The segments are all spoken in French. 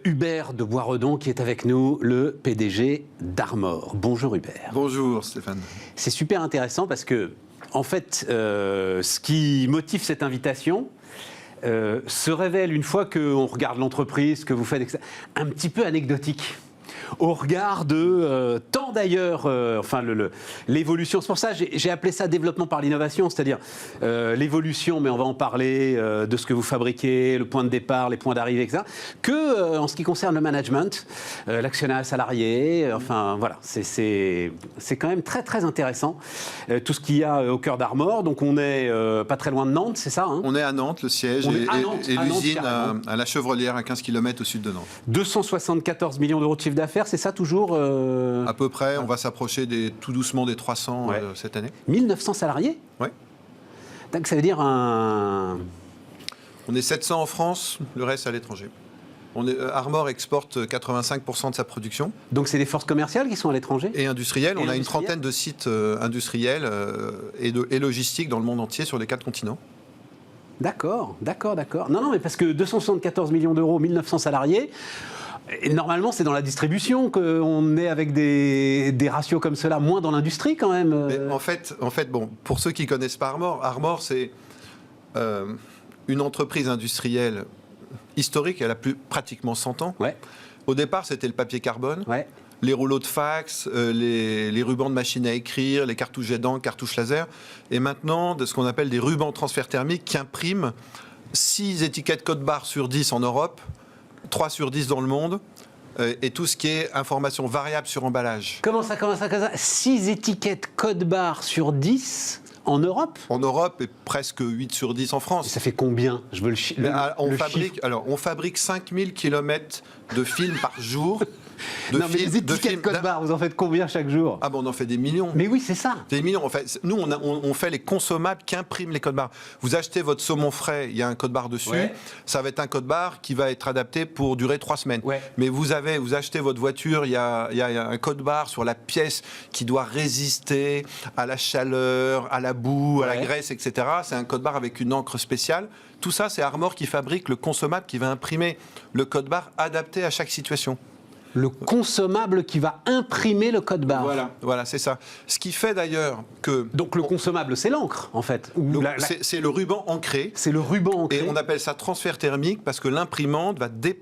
Hubert de Boisredon qui est avec nous, le PDG d'Armor. Bonjour Hubert. Bonjour Stéphane. C'est super intéressant parce que, en fait, ce qui motive cette invitation se révèle une fois qu'on regarde l'entreprise, que vous faites, etc., un petit peu anecdotique. Au regard de tant d'ailleurs, l'évolution. C'est pour ça que j'ai appelé ça développement par l'innovation, c'est-à-dire l'évolution, mais on va en parler de ce que vous fabriquez, le point de départ, les points d'arrivée, etc. Que en ce qui concerne le management, l'actionnariat salarié, voilà, c'est quand même très très intéressant tout ce qu'il y a au cœur d'Armor. Donc on est pas très loin de Nantes, c'est ça, hein? On est à Nantes, le siège, et l'usine à la Chevrolière, à 15 km au sud de Nantes. 274 millions d'euros de chiffre d'affaires, c'est ça toujours À peu près, on va s'approcher tout doucement des 300 cette année. 1900 salariés? Oui. Donc ça veut dire un... On est 700 en France, le reste à l'étranger. Armor exporte 85% de sa production. Donc c'est des forces commerciales qui sont à l'étranger? Et industrielles. On a une trentaine de sites industriels et logistiques dans le monde entier sur les 4 continents. D'accord. Non, mais parce que 274 millions d'euros, 1900 salariés... Et normalement, c'est dans la distribution qu'on est avec des ratios comme cela, moins dans l'industrie quand même. Mais en fait, bon, pour ceux qui ne connaissent pas Armor, c'est une entreprise industrielle historique, elle a pratiquement 100 ans. Ouais. Au départ, c'était le papier carbone, les rouleaux de fax, les rubans de machine à écrire, les cartouches jet d'encre, cartouches laser, et maintenant, de ce qu'on appelle des rubans transfert thermique qui impriment 6 étiquettes code barre sur 10 en Europe, 3 sur 10 dans le monde, et tout ce qui est information variable sur emballage. Comment ça 6 étiquettes code barre sur 10 en Europe? En Europe, et presque 8 sur 10 en France. Et ça fait combien? Je veux le chiffre. On fabrique 5000 km de films par jour. Les étiquettes code barre, vous en faites combien chaque jour? Ah bon, on en fait des millions. Mais oui, c'est ça. Des millions. En fait, nous, on fait les consommables qu'impriment les codes barres. Vous achetez votre saumon frais, il y a un code barre dessus. Ouais. Ça va être un code barre qui va être adapté pour durer 3 semaines. Ouais. Mais vous achetez votre voiture, il y a un code barre sur la pièce qui doit résister à la chaleur, à la boue, à la graisse, etc. C'est un code barre avec une encre spéciale. Tout ça, c'est Armor qui fabrique le consommable qui va imprimer le code barre adapté à chaque situation. Le consommable qui va imprimer le code barre. Voilà, c'est ça. Ce qui fait d'ailleurs que... Donc le consommable, c'est l'encre, en fait. C'est le ruban ancré. C'est le ruban ancré. Et on appelle ça transfert thermique parce que l'imprimante il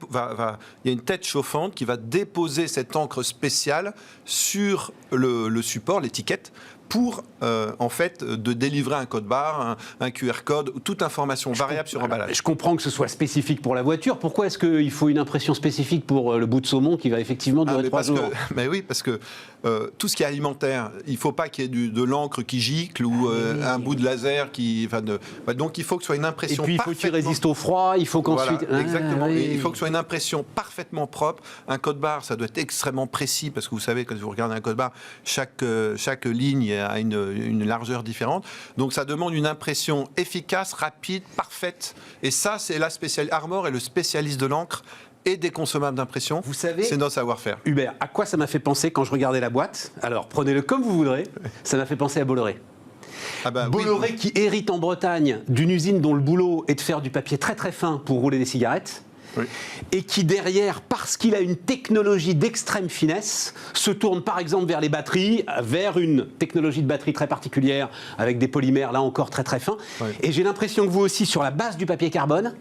y a une tête chauffante qui va déposer cette encre spéciale sur le support, l'étiquette, pour en fait de délivrer un code barre, un QR code, toute information variable sur emballage. Je comprends que ce soit spécifique pour la voiture. Pourquoi est-ce qu'il faut une impression spécifique pour le bout de saumon qui va effectivement durer 3 jours? Mais oui, parce que tout ce qui est alimentaire, il ne faut pas qu'il y ait de l'encre qui gicle ou un bout de laser qui... donc il faut que ce soit une impression parfaitement... Et puis il faut qu'il résiste au froid, il faut qu'ensuite... Voilà, exactement. Et il faut que ce soit une impression parfaitement propre. Un code barre, ça doit être extrêmement précis parce que vous savez, quand vous regardez un code barre, chaque ligne a une largeur différente. Donc ça demande une impression efficace, rapide, parfaite. Et ça, c'est la spécialité. Armor est le spécialiste de l'encre et des consommables d'impression. Vous savez, c'est notre savoir-faire. Hubert, à quoi ça m'a fait penser quand je regardais la boîte? Alors, prenez-le comme vous voudrez. Ça m'a fait penser à Bolloré. Bolloré qui hérite en Bretagne d'une usine dont le boulot est de faire du papier très très fin pour rouler des cigarettes. Oui. Et qui derrière, parce qu'il a une technologie d'extrême finesse, se tourne par exemple vers les batteries, vers une technologie de batterie très particulière, avec des polymères là encore très très fins. Oui. Et j'ai l'impression que vous aussi, sur la base du papier carbone,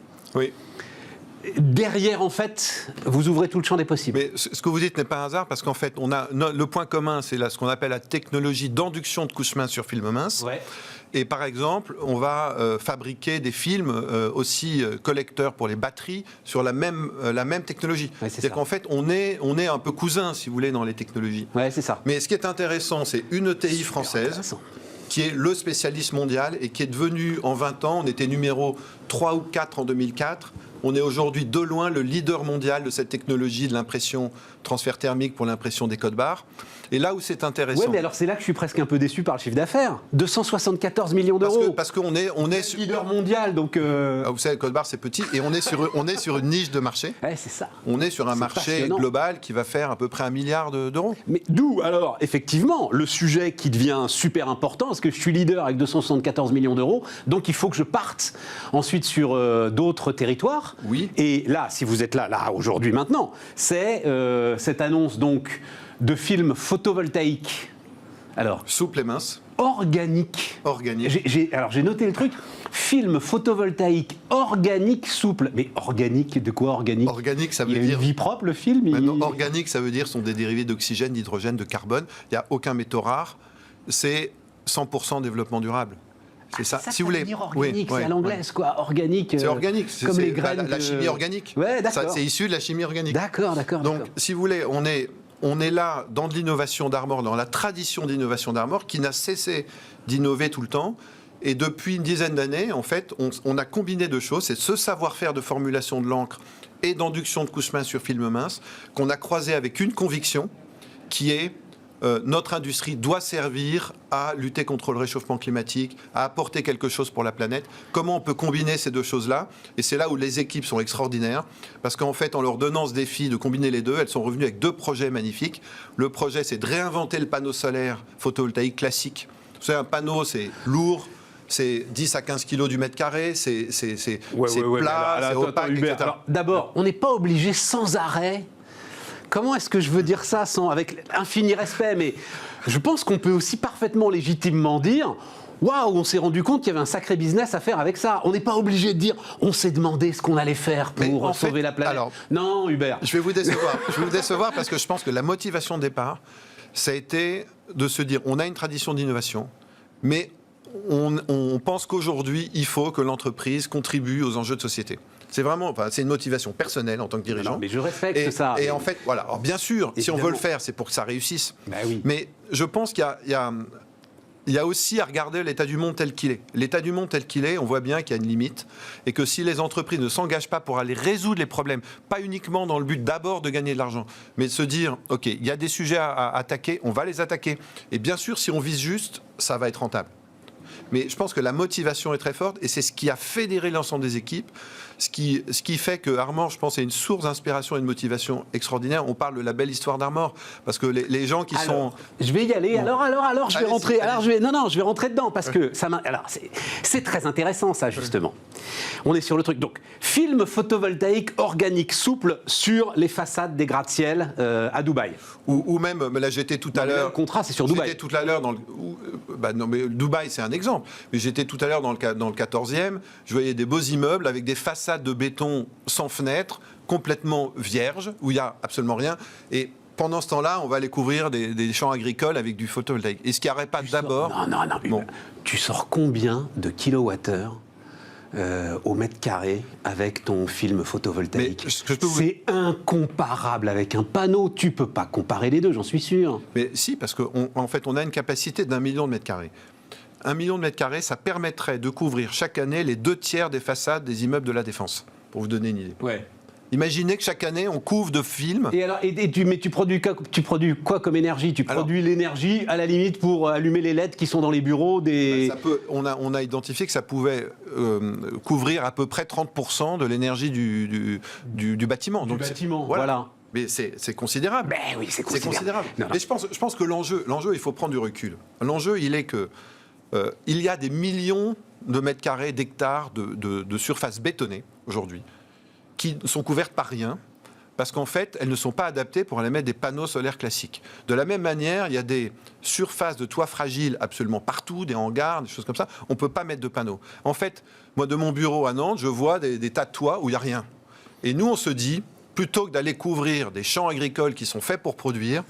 derrière, en fait, vous ouvrez tout le champ des possibles. Mais ce que vous dites n'est pas un hasard, parce qu'en fait, le point commun, c'est ce qu'on appelle la technologie d'induction de couche mince sur film mince. Ouais. Et par exemple, on va fabriquer des films aussi collecteurs pour les batteries sur la même technologie. Ouais, c'est-à-dire qu'en fait, on est un peu cousins, si vous voulez, dans les technologies. Ouais, c'est ça. Mais ce qui est intéressant, c'est une ETI française qui est le spécialiste mondial et qui est devenu en 20 ans, on était numéro 3 ou 4 en 2004, on est aujourd'hui de loin le leader mondial de cette technologie de l'impression transfert thermique pour l'impression des codes barres. Et là où c'est intéressant... Oui, mais alors c'est là que je suis presque un peu déçu par le chiffre d'affaires. 274 millions d'euros. Parce qu'on est sur... leader mondial, donc... Vous savez, le code barre, c'est petit, et on est sur une niche de marché. Ouais, c'est ça. On est sur un marché global qui va faire à peu près 1 milliard d'euros. Mais d'où, alors, effectivement, le sujet qui devient super important, parce que je suis leader avec 274 millions d'euros, donc il faut que je parte ensuite sur d'autres territoires. Oui. Et là, si vous êtes là aujourd'hui, maintenant, c'est cette annonce donc de films photovoltaïques. Alors, souple et mince. Organique. Alors j'ai noté le truc. Film photovoltaïque organique souple. Mais organique, de quoi organique? Organique, ça veut dire... dire... Il a une vie propre, le film Non, organique, ça veut dire sont des dérivés d'oxygène, d'hydrogène, de carbone. Il n'y a aucun métaux rare. C'est 100% développement durable. C'est ça. Ça si vous voulez. Dire organique, c'est à l'anglaise, quoi. Organique. C'est organique. Comme les graines. La chimie organique. Ouais, d'accord. C'est issu de la chimie organique. D'accord. Donc, si vous voulez, on est là dans de l'innovation d'Armor, dans la tradition d'innovation d'Armor, qui n'a cessé d'innover tout le temps. Et depuis une dizaine d'années, en fait, on a combiné deux choses. C'est ce savoir-faire de formulation de l'encre et d'induction de couche mince sur film mince qu'on a croisé avec une conviction qui est notre industrie doit servir à lutter contre le réchauffement climatique, à apporter quelque chose pour la planète. Comment on peut combiner ces deux choses-là? Et c'est là où les équipes sont extraordinaires, parce qu'en fait, en leur donnant ce défi de combiner les deux, elles sont revenues avec deux projets magnifiques. Le projet, c'est de réinventer le panneau solaire photovoltaïque classique. Vous savez, un panneau, c'est lourd, c'est 10 à 15 kilos du mètre carré, c'est plat, c'est opaque, etc. Alors, d'abord, on n'est pas obligé sans arrêt... Comment est-ce que je veux dire ça avec infini respect, mais je pense qu'on peut aussi parfaitement légitimement dire waouh, on s'est rendu compte qu'il y avait un sacré business à faire avec ça. On n'est pas obligé de dire on s'est demandé ce qu'on allait faire pour sauver la planète. Alors, non, Hubert. Je vais vous décevoir. Je vais vous décevoir parce que je pense que la motivation de départ, ça a été de se dire on a une tradition d'innovation, mais on pense qu'aujourd'hui, il faut que l'entreprise contribue aux enjeux de société. C'est vraiment, c'est une motivation personnelle en tant que dirigeant. Non, mais je respecte ça. Et en fait, voilà. Alors bien sûr, évidemment, si on veut le faire, c'est pour que ça réussisse. Bah oui. Mais je pense qu'il y a aussi à regarder l'état du monde tel qu'il est. L'état du monde tel qu'il est, on voit bien qu'il y a une limite et que si les entreprises ne s'engagent pas pour aller résoudre les problèmes, pas uniquement dans le but d'abord de gagner de l'argent, mais de se dire, OK, il y a des sujets à attaquer, on va les attaquer. Et bien sûr, si on vise juste, ça va être rentable. Mais je pense que la motivation est très forte et c'est ce qui a fédéré l'ensemble des équipes, ce qui fait que Armor, je pense, est une source d'inspiration et de motivation extraordinaire. On parle de la belle histoire d'Armor parce que les gens qui sont... Je vais y aller. Bon. Alors, je vais rentrer. Alors, je vais rentrer dedans parce que ça m'a... Alors, c'est très intéressant ça justement. On est sur le truc. Donc, film photovoltaïque organique souple sur les façades des gratte-ciel à Dubaï. Ou même, là j'étais tout à l'heure... Le contrat, c'est sur Dubaï. J'étais tout à l'heure dans le... non, mais Dubaï, c'est un exemple. Mais j'étais tout à l'heure dans le 14e, je voyais des beaux immeubles avec des façades de béton sans fenêtre, complètement vierges, où il n'y a absolument rien. Et pendant ce temps-là, on va aller couvrir des champs agricoles avec du photovoltaïque. Est-ce qu'il n'y aurait pas d'abord... Non, bon. Tu sors combien de kilowattheures au mètre carré avec ton film photovoltaïque? C'est incomparable avec un panneau. Tu peux pas comparer les deux, j'en suis sûr. Mais si, parce qu'en fait, on a une capacité d'1 million de mètres carrés. 1 million de mètres carrés, ça permettrait de couvrir chaque année les 2/3 des façades des immeubles de la Défense, pour vous donner une idée. Ouais. Imaginez que chaque année, on couvre de films. Mais tu produis quoi comme énergie? Tu produis l'énergie, à la limite, pour allumer les LED qui sont dans les bureaux des... On a identifié que ça pouvait couvrir à peu près 30% de l'énergie du bâtiment. Du bâtiment, voilà. Mais c'est considérable. Ben oui, c'est considérable. Non. Mais je pense que l'enjeu, il faut prendre du recul. L'enjeu, il est que il y a des millions de mètres carrés, d'hectares de surfaces bétonnées aujourd'hui qui sont couvertes par rien, parce qu'en fait, elles ne sont pas adaptées pour aller mettre des panneaux solaires classiques. De la même manière, il y a des surfaces de toits fragiles absolument partout, des hangars, des choses comme ça, on ne peut pas mettre de panneaux. En fait, moi, de mon bureau à Nantes, je vois des tas de toits où il n'y a rien. Et nous, on se dit, plutôt que d'aller couvrir des champs agricoles qui sont faits pour produire,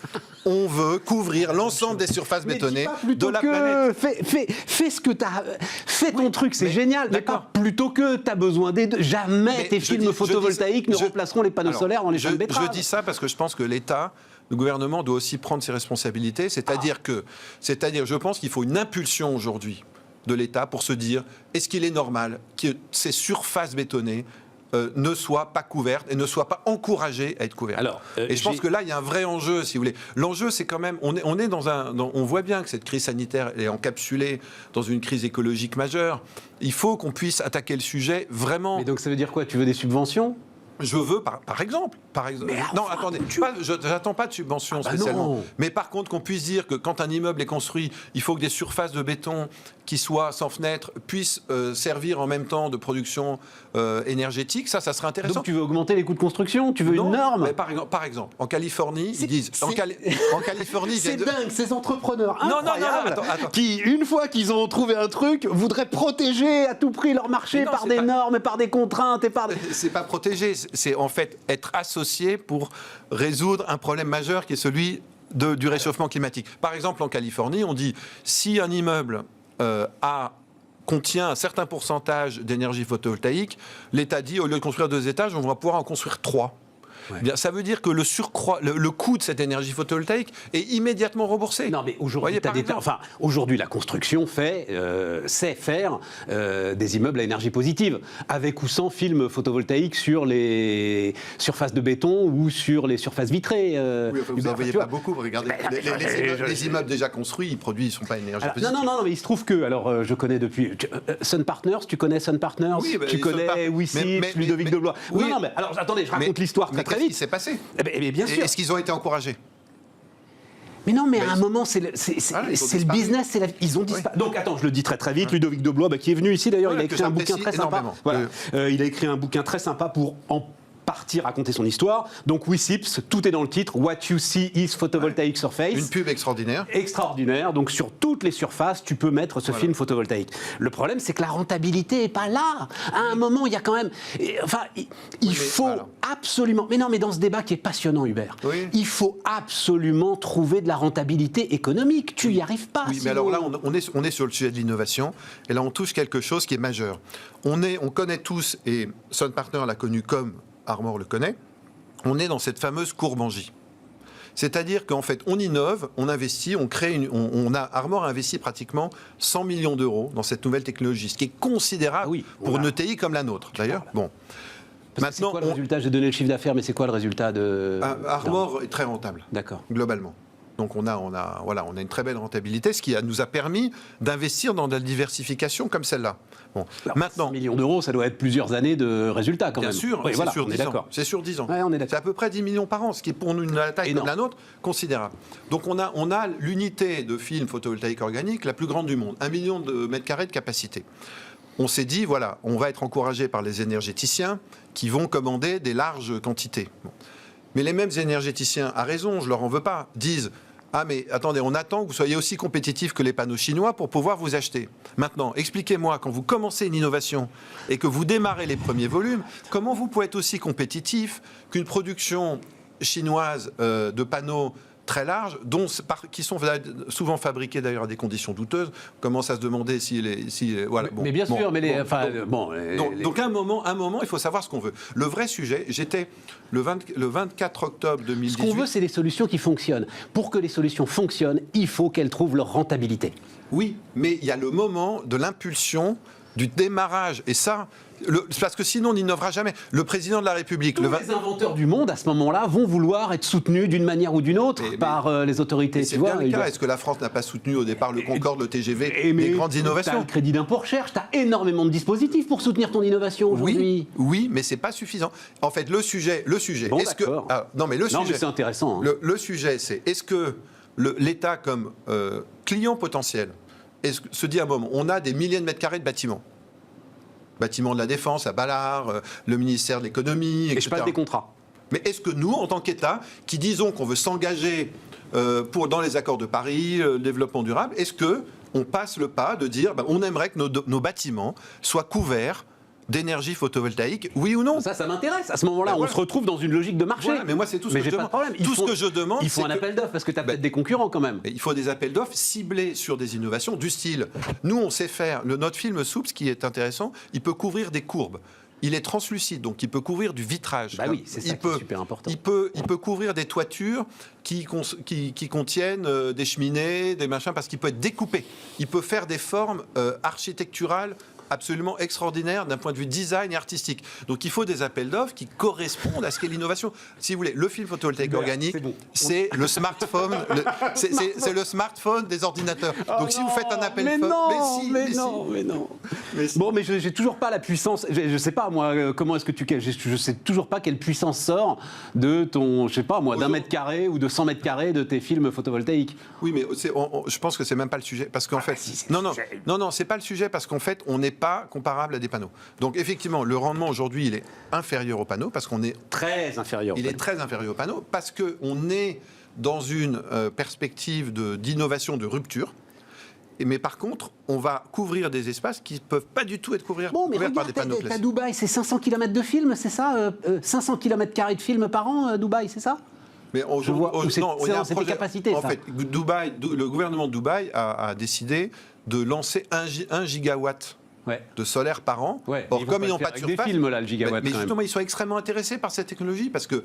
on veut couvrir l'ensemble des surfaces bétonnées de la planète. Fais ce que tu as... Fais ton truc, c'est génial. Mais pas plutôt que tu as besoin des deux. Jamais tes films photovoltaïques ne remplaceront les panneaux solaires dans les champs de betteraves. Je dis ça parce que je pense que l'État, le gouvernement doit aussi prendre ses responsabilités. C'est-à-dire, je pense qu'il faut une impulsion aujourd'hui de l'État pour se dire, est-ce qu'il est normal que ces surfaces bétonnées ne soit pas couverte et ne soit pas encouragée à être couverte. Alors, et je pense que là, il y a un vrai enjeu, si vous voulez. L'enjeu, c'est quand même, on est on voit bien que cette crise sanitaire est encapsulée dans une crise écologique majeure. Il faut qu'on puisse attaquer le sujet vraiment. Mais donc ça veut dire quoi? Tu veux des subventions? Je veux, par exemple. Mais non, enfin, attendez, j'attends pas de subvention spécialement. Non. Mais par contre, qu'on puisse dire que quand un immeuble est construit, il faut que des surfaces de béton qui soient sans fenêtre puissent servir en même temps de production énergétique, ça serait intéressant. Donc tu veux augmenter les coûts de construction? Tu veux une norme? Mais par exemple, en Californie, ils disent... En Californie, c'est dingue, ces entrepreneurs incroyables attends. qui, une fois qu'ils ont trouvé un truc, voudraient protéger à tout prix leur marché par des normes et par des contraintes et par... C'est pas protéger, c'est en fait être associé pour résoudre un problème majeur qui est celui du réchauffement climatique. Par exemple, en Californie, on dit si un immeuble contient un certain pourcentage d'énergie photovoltaïque, l'État dit au lieu de construire 2 étages, on va pouvoir en construire 3. Ouais. Bien, ça veut dire que le coût de cette énergie photovoltaïque est immédiatement remboursé. Non, mais aujourd'hui, aujourd'hui la construction sait faire des immeubles à énergie positive, avec ou sans film photovoltaïque sur les surfaces de béton ou sur les surfaces vitrées. Oui, enfin, vous n'en voyez pas beaucoup, regardez. Les immeubles déjà construits, ils ne sont pas à énergie positive. Non, mais il se trouve que, alors je connais depuis... Sun Partners, tu connais Sun Partners? Oui, tu connais Wissip, Ludovic Deblois. Oui, non, mais alors attendez, je raconte l'histoire très vite. Qu'est-ce qui s'est passé? Bien sûr. Est-ce qu'ils ont été encouragés? Mais non, mais à un moment, c'est le business, ils ont disparu. Donc attends, je le dis très vite, Ludovic Deblois, qui est venu ici d'ailleurs, il a écrit un bouquin très sympa. Voilà. Il a écrit un bouquin très sympa pour partie raconter son histoire. Donc Wissips, tout est dans le titre. What you see is photovoltaic surface. Une pub extraordinaire. Extraordinaire. Donc sur toutes les surfaces, tu peux mettre ce film photovoltaïque. Le problème, c'est que la rentabilité est pas là. À un moment, il y a quand même... Enfin, il faut absolument... Mais non, mais dans ce débat qui est passionnant, Hubert, il faut absolument trouver de la rentabilité économique. Tu n'y arrives pas. Oui, sinon... mais alors là, on est sur le sujet de l'innovation. Et là, on touche quelque chose qui est majeur. On connaît tous, et Sun Partners l'a connu comme Armor le connaît, on est dans cette fameuse courbe en J. C'est-à-dire qu'en fait, on innove, on investit, Armor a investi pratiquement 100 millions d'euros dans cette nouvelle technologie, ce qui est considérable pour une ETI comme la nôtre, d'ailleurs. Bon. Maintenant, c'est quoi le résultat? J'ai donné le chiffre d'affaires, mais c'est quoi le résultat de... Armor est très rentable, globalement. Donc on a une très belle rentabilité, ce qui nous a permis d'investir dans de la diversification comme celle-là. Bon. Maintenant, 100 millions d'euros, ça doit être plusieurs années de résultats quand même. Bien sûr, c'est sur 10 ans. Ouais, c'est à peu près 10 millions par an, ce qui est pour une taille comme la nôtre considérable. Donc on a l'unité de film photovoltaïque organique la plus grande du monde, 1 million de mètres carrés de capacité. On s'est dit, on va être encouragé par les énergéticiens qui vont commander des larges quantités. Bon. Mais les mêmes énergéticiens, à raison, je leur en veux pas, disent... Ah mais attendez, on attend que vous soyez aussi compétitifs que les panneaux chinois pour pouvoir vous acheter. Maintenant, expliquez-moi, quand vous commencez une innovation et que vous démarrez les premiers volumes, comment vous pouvez être aussi compétitif qu'une production chinoise de panneaux très larges, qui sont souvent fabriqués d'ailleurs à des conditions douteuses, on commence à se demander voilà. Mais bien sûr, donc à un moment, il faut savoir ce qu'on veut. Le vrai sujet, j'étais le 24 octobre 2018... Ce qu'on veut, c'est des solutions qui fonctionnent. Pour que les solutions fonctionnent, il faut qu'elles trouvent leur rentabilité. Oui, mais il y a le moment de l'impulsion, du démarrage, et ça... parce que sinon on n'innovera jamais. Le président de la République... Tous les inventeurs du monde, à ce moment-là, vont vouloir être soutenus d'une manière ou d'une autre par les autorités. C'est bien le cas. Est-ce que la France n'a pas soutenu au départ le Concorde, le TGV, les grandes innovations? Tu as le crédit d'impôt-recherche, tu as énormément de dispositifs pour soutenir ton innovation aujourd'hui. Oui, mais c'est pas suffisant. En fait, le sujet... Bon, est-ce que... non, mais c'est intéressant. Hein. Le sujet, c'est est-ce que l'État, comme client potentiel, se dit à un moment, on a des milliers de mètres carrés de bâtiments de la Défense, à Ballard, le ministère de l'Économie, etc. Et je passe des contrats. Mais est-ce que nous, en tant qu'État, qui disons qu'on veut s'engager dans les accords de Paris, le développement durable, est-ce qu'on passe le pas de dire on aimerait que nos bâtiments soient couverts d'énergie photovoltaïque, oui ou non? Ça m'intéresse. À ce moment-là, on se retrouve dans une logique de marché. Mais moi, c'est tout ce que je demande. Tout ce que je demande, il faut un appel d'offres, parce que tu as peut-être des concurrents quand même. Il faut des appels d'offres ciblés sur des innovations du style. Nous, on sait faire. Notre film Soup, ce qui est intéressant, il peut couvrir des courbes. Il est translucide, donc il peut couvrir du vitrage. Oui, c'est ça qui est super important. Il peut couvrir des toitures qui contiennent des cheminées, des machins, parce qu'il peut être découpé. Il peut faire des formes architecturales absolument extraordinaire d'un point de vue design et artistique. Donc il faut des appels d'offres qui correspondent à ce qu'est l'innovation. Si vous voulez, le film photovoltaïque organique, c'est le smartphone, c'est le smartphone des ordinateurs. Donc si vous faites un appel d'offres, mais non. Bon, mais j'ai toujours pas la puissance. Je sais pas moi comment est-ce que je sais toujours pas quelle puissance sort de ton, je sais pas moi, d'1 mètre carré ou de 100 mètres carrés de tes films photovoltaïques. Oui, mais je pense que c'est même pas le sujet, parce qu'en fait, non, c'est pas le sujet, parce qu'en fait, on n'est pas comparable à des panneaux. Donc effectivement, le rendement aujourd'hui, il est inférieur aux panneaux, parce qu'on est très inférieur. Il est très inférieur aux panneaux, parce que on est dans une perspective d'innovation, de rupture. Mais par contre, on va couvrir des espaces qui ne peuvent pas du tout être couverts par des panneaux classiques. À Dubaï, c'est 500 km de film, c'est ça 500 km² de film par an, Dubaï, c'est ça? Mais c'est des capacités, en ça. fait, le gouvernement de Dubaï a décidé de lancer 1 gigawatt de solaire par an. Or, comme ils n'ont pas de surface, des films, là, le gigawatt, mais justement, ils sont extrêmement intéressés par cette technologie parce qu'ils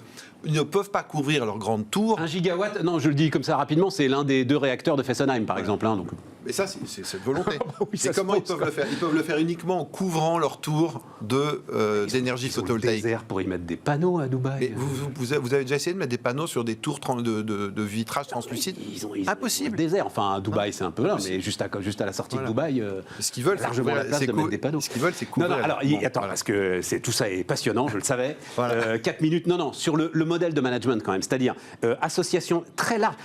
ne peuvent pas couvrir leur grande tour. 1 gigawatt, non, je le dis comme ça rapidement, c'est l'un des 2 réacteurs de Fessenheim, par exemple. Donc. Mais ça, c'est cette volonté. Oui, et comment ils peuvent le faire? Ils peuvent le faire uniquement en couvrant leur tour d'énergie photovoltaïque. Ils ont le désert pour y mettre des panneaux à Dubaï. Vous avez déjà essayé de mettre des panneaux sur des tours de vitrage translucide? Impossible. Le désert. Enfin, à Dubaï, c'est un peu là, mais juste à la sortie de Dubaï, ce qu'ils veulent, largement la place de mettre des panneaux. Ce qu'ils veulent, c'est couvrir. Non, alors, attends, parce que tout ça est passionnant, je le savais. 4 minutes, sur le modèle de management quand même, c'est-à-dire association très large.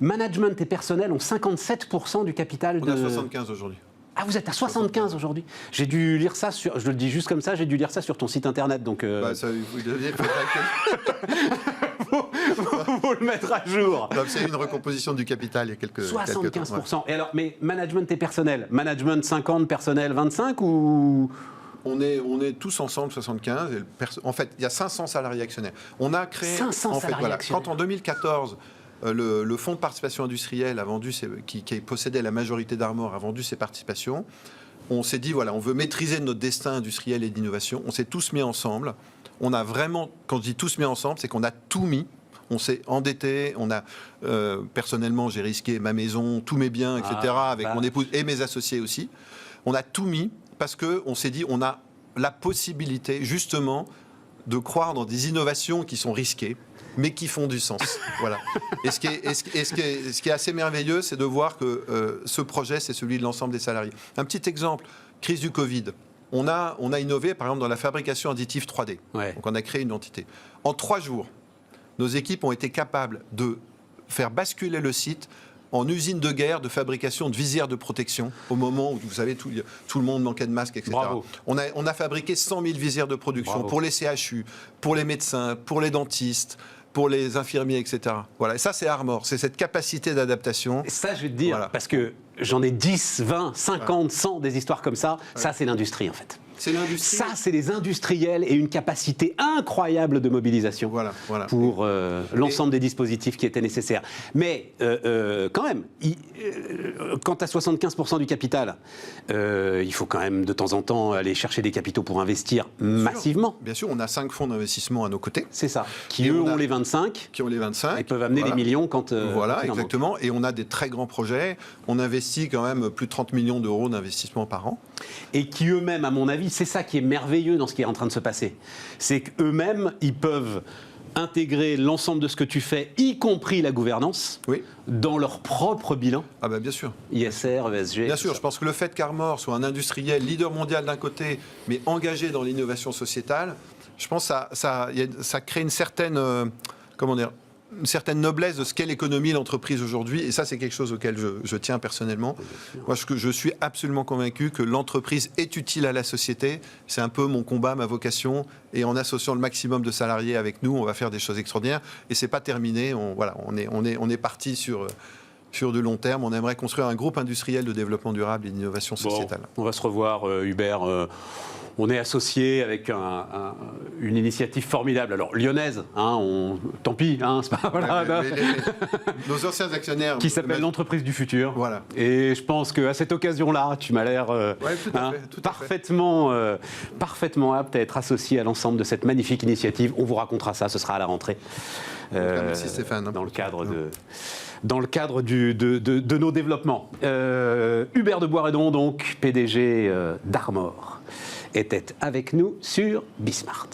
Management et personnel ont 57% du capital On est à 75 aujourd'hui. Ah, vous êtes à 75 aujourd'hui? J'ai dû lire ça sur... Je le dis juste comme ça, j'ai dû lire ça sur ton site internet, donc... Ça, vous deviez faut le mettre à jour. C'est une recomposition du capital il y a quelques 75%. Temps. Et alors, mais management et personnel, management 50, personnel 25 ou... On est tous ensemble 75. En fait, il y a 500 salariés actionnaires. On a créé... 500 salariés actionnaires. Quand en 2014... Le fonds de participation industrielle a vendu qui possédait la majorité d'Armor a vendu ses participations. On s'est dit on veut maîtriser notre destin industriel et d'innovation. On s'est tous mis ensemble. On a vraiment, quand je dis tous mis ensemble, c'est qu'on a tout mis. On s'est endetté. On a personnellement, j'ai risqué ma maison, tous mes biens, etc. Avec mon épouse et mes associés aussi. On a tout mis parce que on s'est dit on a la possibilité justement de croire dans des innovations qui sont risquées, mais qui font du sens. Voilà. Et ce qui est assez merveilleux, c'est de voir que ce projet, c'est celui de l'ensemble des salariés. Un petit exemple, crise du Covid. On a innové, par exemple, dans la fabrication additive 3D. Donc, on a créé une entité. En 3 jours, nos équipes ont été capables de faire basculer le site en usine de guerre de fabrication de visières de protection, au moment où, vous savez, tout le monde manquait de masques, etc. Bravo. On a fabriqué 100 000 visières de production pour les CHU, pour les médecins, pour les dentistes, pour les infirmiers, etc. Voilà, et ça, c'est Armor, c'est cette capacité d'adaptation. Et ça, je vais te dire, parce que j'en ai 10, 20, 50, 100 des histoires comme ça, ça, c'est l'industrie, en fait. C'est l'industrie. Ça, c'est les industriels et une capacité incroyable de mobilisation pour l'ensemble des dispositifs qui étaient nécessaires. Mais quand même, quand tu as 75% du capital, il faut quand même de temps en temps aller chercher des capitaux pour investir massivement. Bien sûr, on a 5 fonds d'investissement à nos côtés. C'est ça. Qui, eux, ont les 25. Qui ont les 25. Et peuvent amener des millions quand... voilà, exactement. Et on a des très grands projets. On investit quand même plus de 30 millions d'euros d'investissement par an. Et qui eux-mêmes, à mon avis, c'est ça qui est merveilleux dans ce qui est en train de se passer. C'est qu'eux-mêmes, ils peuvent intégrer l'ensemble de ce que tu fais, y compris la gouvernance, dans leur propre bilan. Ah ben bien sûr. ISR, ESG. Bien sûr, je pense que le fait qu'Armor soit un industriel leader mondial d'un côté, mais engagé dans l'innovation sociétale, je pense que ça crée une certaine... une certaine noblesse de ce qu'est l'économie, l'entreprise aujourd'hui. Et ça, c'est quelque chose auquel je tiens personnellement. Moi, je suis absolument convaincu que l'entreprise est utile à la société. C'est un peu mon combat, ma vocation. Et en associant le maximum de salariés avec nous, on va faire des choses extraordinaires. Et c'est pas terminé. On est parti sur de long terme. On aimerait construire un groupe industriel de développement durable et d'innovation sociétale. On va se revoir, Hubert. On est associé avec une initiative formidable. Alors, lyonnaise, tant pis, c'est pas... Voilà, nos anciens actionnaires... Qui s'appelle l'entreprise du futur. Voilà. Et je pense qu'à cette occasion-là, tu m'as l'air parfaitement apte à être associé à l'ensemble de cette magnifique initiative. On vous racontera ça, ce sera à la rentrée. Merci Stéphane. Dans le cadre de nos développements. Hubert de Boisredon, donc, PDG d'Armor, était avec nous sur Bismart.